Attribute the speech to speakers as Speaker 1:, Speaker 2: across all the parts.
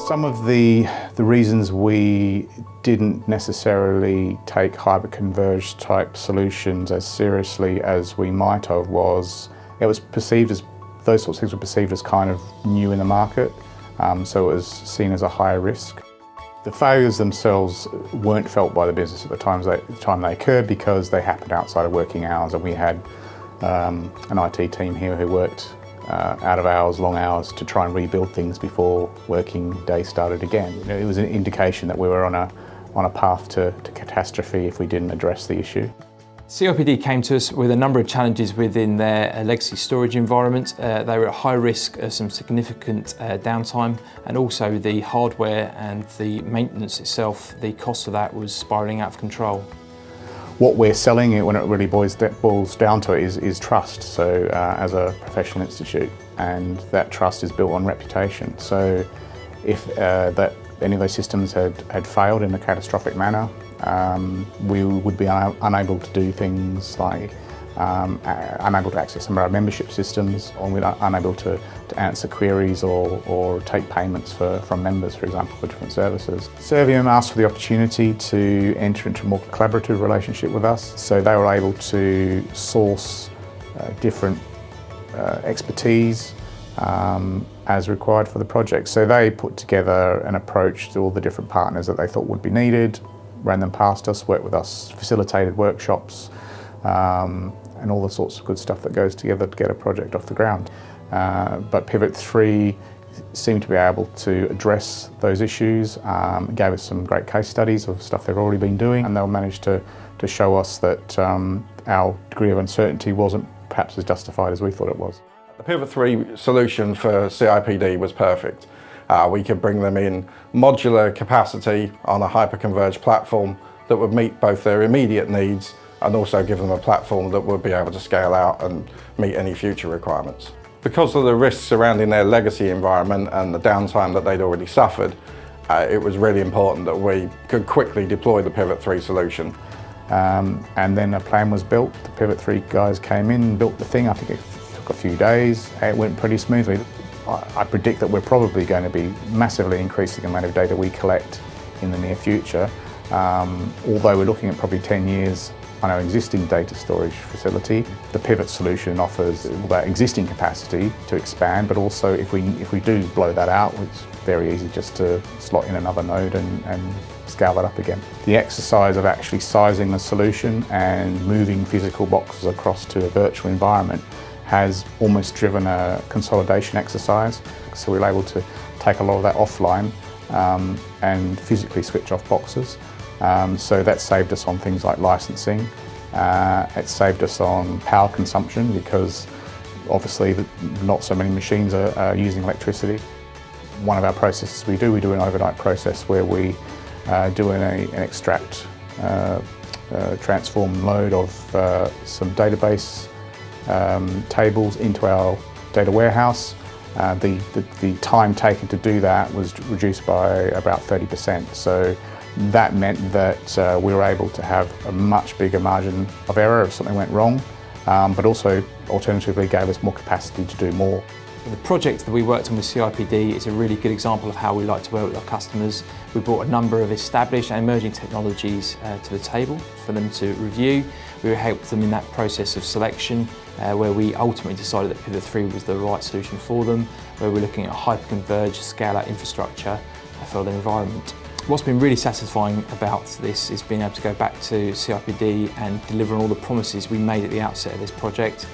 Speaker 1: Some of the reasons we didn't necessarily take hyperconverged type solutions as seriously as we might have was it was perceived as, those sorts of things were perceived as kind of new in the market, so it was seen as a higher risk. The failures themselves weren't felt by the business at the time they occurred because they happened outside of working hours, and we had an IT team here who worked out of hours, long hours, to try and rebuild things before working day started again. You know, it was an indication that we were on a path to catastrophe if we didn't address the issue.
Speaker 2: CIPD came to us with a number of challenges within their legacy storage environment. They were at high risk of some significant downtime, and also the hardware and the maintenance itself, the cost of that was spiralling out of control.
Speaker 1: What we're selling, when it really boils down to it, is trust. So as a professional institute, and that trust is built on reputation. So if any of those systems had failed in a catastrophic manner, we would be unable to do things like unable to access some of our membership systems, or we're unable to answer queries or take payments from members, for example, for different services. Servium asked for the opportunity to enter into a more collaborative relationship with us, so they were able to source different expertise as required for the project. So they put together an approach to all the different partners that they thought would be needed, ran them past us, worked with us, facilitated workshops, and all the sorts of good stuff that goes together to get a project off the ground. But Pivot 3 seemed to be able to address those issues, gave us some great case studies of stuff they've already been doing, and they'll manage to show us that our degree of uncertainty wasn't perhaps as justified as we thought it was.
Speaker 3: The Pivot 3 solution for CIPD was perfect. We could bring them in modular capacity on a hyperconverged platform that would meet both their immediate needs and also give them a platform that would be able to scale out and meet any future requirements. Because of the risks surrounding their legacy environment and the downtime that they'd already suffered, it was really important that we could quickly deploy the Pivot 3 solution.
Speaker 1: And then a plan was built. The Pivot 3 guys came in, built the thing. I think it took a few days. It went pretty smoothly. I predict that we're probably going to be massively increasing the amount of data we collect in the near future. Although we're looking at probably 10 years on our existing data storage facility. The Pivot solution offers that existing capacity to expand, but also if we do blow that out, it's very easy just to slot in another node and scale that up again. The exercise of actually sizing the solution and moving physical boxes across to a virtual environment has almost driven a consolidation exercise. So we were able to take a lot of that offline and physically switch off boxes. So that saved us on things like licensing. It saved us on power consumption because obviously not so many machines are using electricity. One of our processes we do an overnight process where we do an extract, transform load of some database tables into our data warehouse. The time taken to do that was reduced by about 30%. So that meant that we were able to have a much bigger margin of error if something went wrong, but also alternatively gave us more capacity to do more.
Speaker 2: The project that we worked on with CIPD is a really good example of how we like to work with our customers. We brought a number of established and emerging technologies to the table for them to review. We helped them in that process of selection, where we ultimately decided that Pivot 3 was the right solution for them, where we're looking at hyperconverged scale-out infrastructure for their environment. What's been really satisfying about this is being able to go back to CIPD and deliver on all the promises we made at the outset of this project.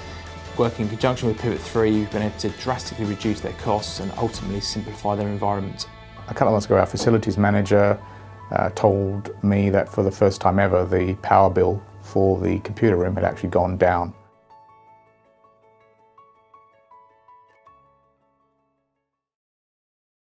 Speaker 2: Working in conjunction with Pivot 3, we've been able to drastically reduce their costs and ultimately simplify their environment.
Speaker 1: A couple of months ago, our facilities manager told me that for the first time ever, the power bill for the computer room had actually gone down.